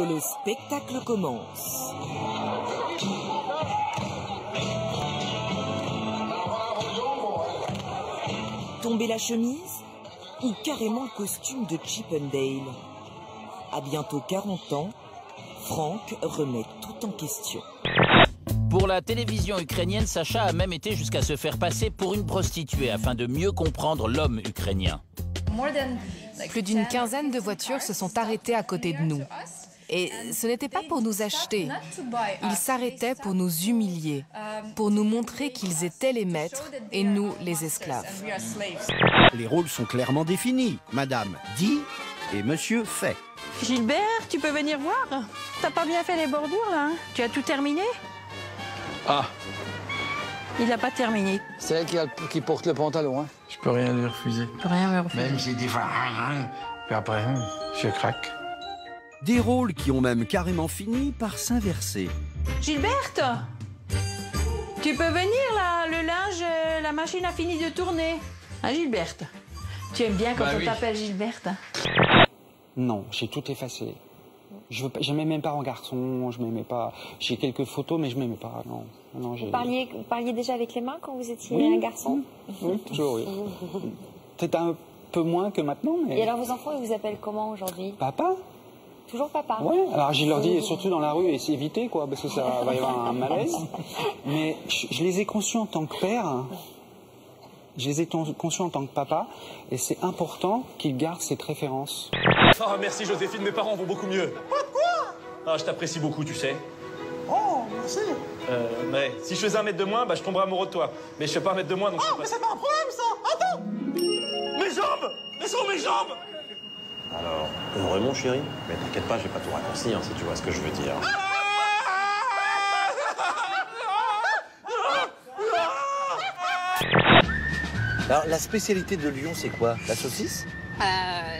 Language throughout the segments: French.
que le spectacle commence. Tomber la chemise ou carrément le costume de Chip 'n Dale. À bientôt 40 ans, Franck remet tout en question. Pour la télévision ukrainienne, Sacha a même été jusqu'à se faire passer pour une prostituée afin de mieux comprendre l'homme ukrainien. Plus d'une quinzaine de voitures se sont arrêtées à côté de nous. Et ce n'était pas pour nous acheter. Ils s'arrêtaient pour nous humilier, pour nous montrer qu'ils étaient les maîtres et nous les esclaves. Les rôles sont clairement définis. Madame dit et monsieur fait. Gilbert, tu peux venir voir? T'as pas bien fait les bordures, là, hein? Tu as tout terminé? Ah. Il n'a pas terminé. C'est elle qui porte le pantalon, hein. Je peux rien lui refuser. Je peux rien me refuser. Même si des fois, puis après, je craque. Des rôles qui ont même carrément fini par s'inverser. Gilberte, tu peux venir, là, le linge, la machine a fini de tourner. Hein, Gilberte? Tu aimes bien quand on t'appelle Gilberte? Non, j'ai tout effacé. Je m'aimais même pas en garçon, je m'aimais pas. J'ai quelques photos, mais je m'aimais pas. Non, non. Vous parliez déjà avec les mains quand vous étiez un garçon? Oui, toujours, oui. Peut-être un peu moins que maintenant. Mais... Et alors vos enfants, ils vous appellent comment aujourd'hui? Papa. Toujours papa? Oui, alors je leur dis surtout dans la rue, et éviter, quoi, parce que ça va y avoir un malaise. Mais je les ai conçus en tant que père. Je les ai conçus en tant que papa, et c'est important qu'ils gardent cette référence. Oh, merci Joséphine, mes parents vont beaucoup mieux. Quoi? Ah, je t'apprécie beaucoup, tu sais. Oh, merci. Mais si je faisais 1 mètre de moins, bah, je tomberais amoureux de toi. Mais je fais pas 1 mètre de moins, donc... Oh, mais c'est pas un problème, ça. Attends. Mes jambes! Elles sont mes jambes! Alors, vraiment, chérie? Mais t'inquiète pas, je vais pas tout raccourcir, si tu vois ce que je veux dire. Alors, la spécialité de Lyon, c'est quoi? La saucisse?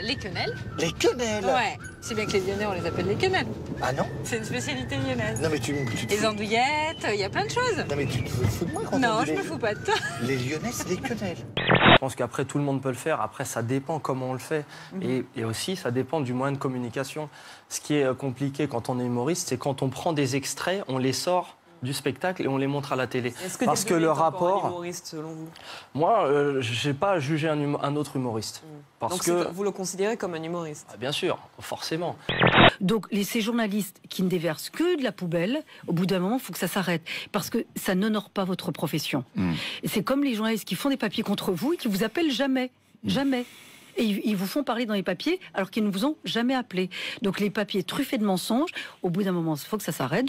Les quenelles. Les quenelles? Ouais. C'est bien que les Lyonnais, on les appelle les quenelles. Ah non? C'est une spécialité lyonnaise. Non, mais tu te Les andouillettes, il y a plein de choses. Non, mais tu te fous de moi quand Non, on dit je me fous pas de toi. Les Lyonnais, c'est les quenelles. Je pense qu'après, tout le monde peut le faire. Après, ça dépend comment on le fait. Et aussi, ça dépend du moyen de communication. Ce qui est compliqué quand on est humoriste, c'est quand on prend des extraits, on les sort du spectacle et on les montre à la télé. Parce que le rapport, un humoriste selon vous? Moi, je n'ai pas jugé un autre humoriste. Parce Donc que vous le considérez comme un humoriste? Bien sûr, forcément. Donc ces journalistes qui ne déversent que de la poubelle, au bout d'un moment, il faut que ça s'arrête. Parce que ça n'honore pas votre profession. C'est comme les journalistes qui font des papiers contre vous et qui vous appellent jamais. Jamais. Et ils vous font parler dans les papiers alors qu'ils ne vous ont jamais appelé. Donc les papiers truffés de mensonges, au bout d'un moment, il faut que ça s'arrête.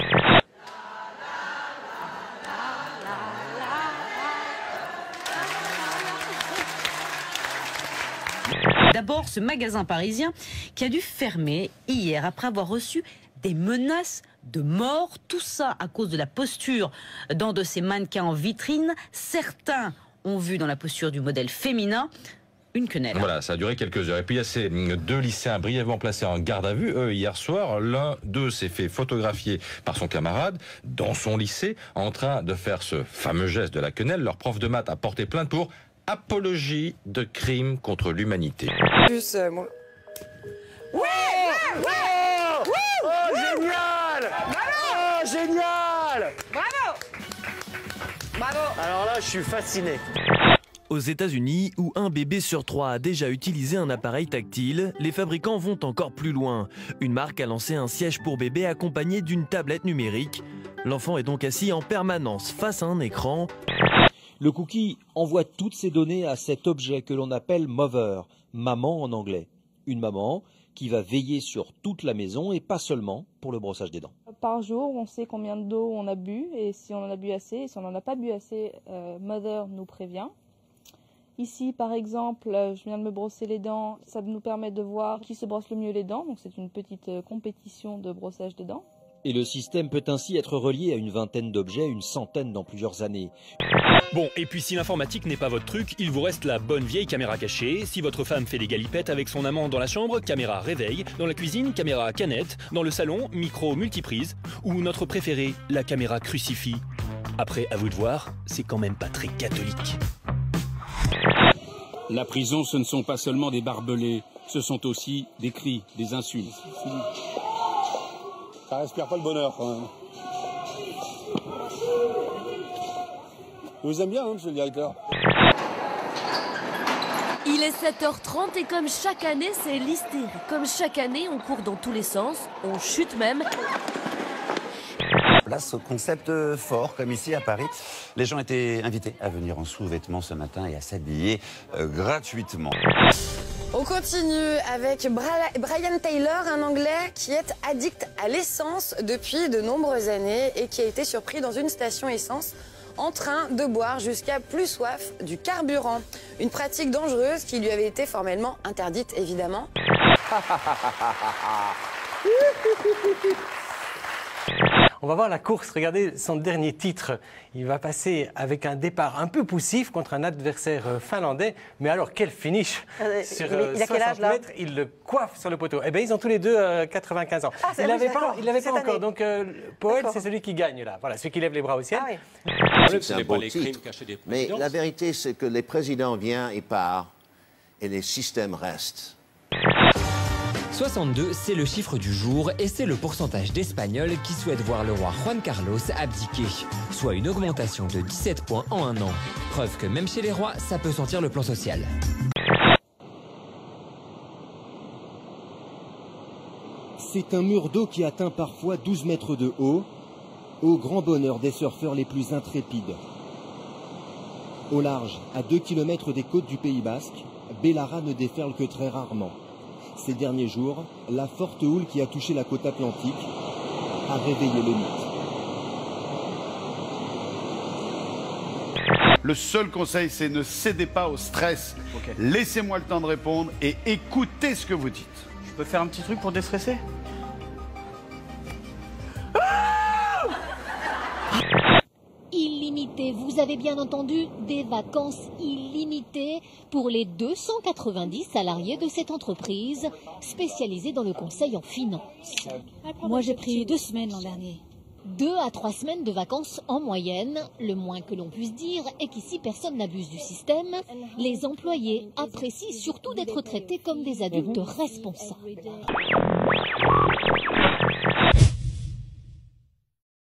D'abord, ce magasin parisien qui a dû fermer hier après avoir reçu des menaces de mort. Tout ça à cause de la posture d'un de ces mannequins en vitrine. Certains ont vu dans la posture du modèle féminin une quenelle. Voilà, ça a duré quelques heures. Et puis il y a ces 2 lycéens brièvement placés en garde à vue. Eux, hier soir, l'un d'eux s'est fait photographier par son camarade dans son lycée en train de faire ce fameux geste de la quenelle. Leur prof de maths a porté plainte pour apologie de crimes contre l'humanité. Plus, Ouais! Oh, génial! Oh, génial! Bravo! Bravo! Alors là, je suis fasciné. Aux États-Unis, où un bébé sur 3 a déjà utilisé un appareil tactile, les fabricants vont encore plus loin. Une marque a lancé un siège pour bébé accompagné d'une tablette numérique. L'enfant est donc assis en permanence face à un écran. Le cookie envoie toutes ses données à cet objet que l'on appelle Mover, maman en anglais. Une maman qui va veiller sur toute la maison et pas seulement pour le brossage des dents. Par jour, on sait combien d'eau on a bu et si on en a bu assez. Et si on n'en a pas bu assez, Mother nous prévient. Ici, par exemple, je viens de me brosser les dents. Ça nous permet de voir qui se brosse le mieux les dents. Donc c'est une petite compétition de brossage des dents. Et le système peut ainsi être relié à une vingtaine d'objets, une centaine dans plusieurs années. Bon, et puis si l'informatique n'est pas votre truc, il vous reste la bonne vieille caméra cachée. Si votre femme fait des galipettes avec son amant dans la chambre, caméra réveil. Dans la cuisine, caméra canette. Dans le salon, micro multiprise. Ou notre préférée, la caméra crucifix. Après, à vous de voir, c'est quand même pas très catholique. La prison, ce ne sont pas seulement des barbelés, ce sont aussi des cris, des insultes. Ça respire pas le bonheur, quand même. Je vous aime bien, hein, monsieur le directeur. Il est 7h30 et comme chaque année, c'est l'hystérie. Comme chaque année, on court dans tous les sens, on chute même. Place au concept fort, comme ici à Paris. Les gens étaient invités à venir en sous-vêtements ce matin et à s'habiller gratuitement. On continue avec Brian Taylor, un Anglais qui est addict à l'essence depuis de nombreuses années et qui a été surpris dans une station essence en train de boire jusqu'à plus soif du carburant. Une pratique dangereuse qui lui avait été formellement interdite, évidemment. On va voir la course, regardez son dernier titre. Il va passer avec un départ un peu poussif contre un adversaire finlandais. Mais alors, quel finish sur il a quel âge, 60 là mètres, il le coiffe sur le poteau. Eh bien, ils ont tous les deux 95 ans. Ah, il l'avait pas encore. année. Donc, Powell, c'est celui qui gagne, là. Voilà, celui qui lève les bras au ciel. Ah, oui. C'est un beau titre, mais la vérité, c'est que les présidents viennent et partent, et les systèmes restent. 62, c'est le chiffre du jour et c'est le pourcentage d'Espagnols qui souhaitent voir le roi Juan Carlos abdiquer, soit une augmentation de 17 points en un an. Preuve que même chez les rois, ça peut sentir le plan social. C'est un mur d'eau qui atteint parfois 12 mètres de haut, au grand bonheur des surfeurs les plus intrépides. Au large, à 2 km des côtes du Pays Basque, Bellara ne déferle que très rarement. Ces derniers jours, la forte houle qui a touché la côte atlantique a réveillé le mythe. Le seul conseil, c'est ne cédez pas au stress. Okay. Laissez-moi le temps de répondre et écoutez ce que vous dites. Je peux faire un petit truc pour déstresser? Illimité, vous avez bien entendu, des vacances illimitées pour les 290 salariés de cette entreprise spécialisée dans le conseil en finance. Moi, j'ai pris 2 semaines l'an dernier. 2 à 3 semaines de vacances en moyenne. Le moins que l'on puisse dire est qu'ici, personne n'abuse du système. Les employés apprécient surtout d'être traités comme des adultes responsables.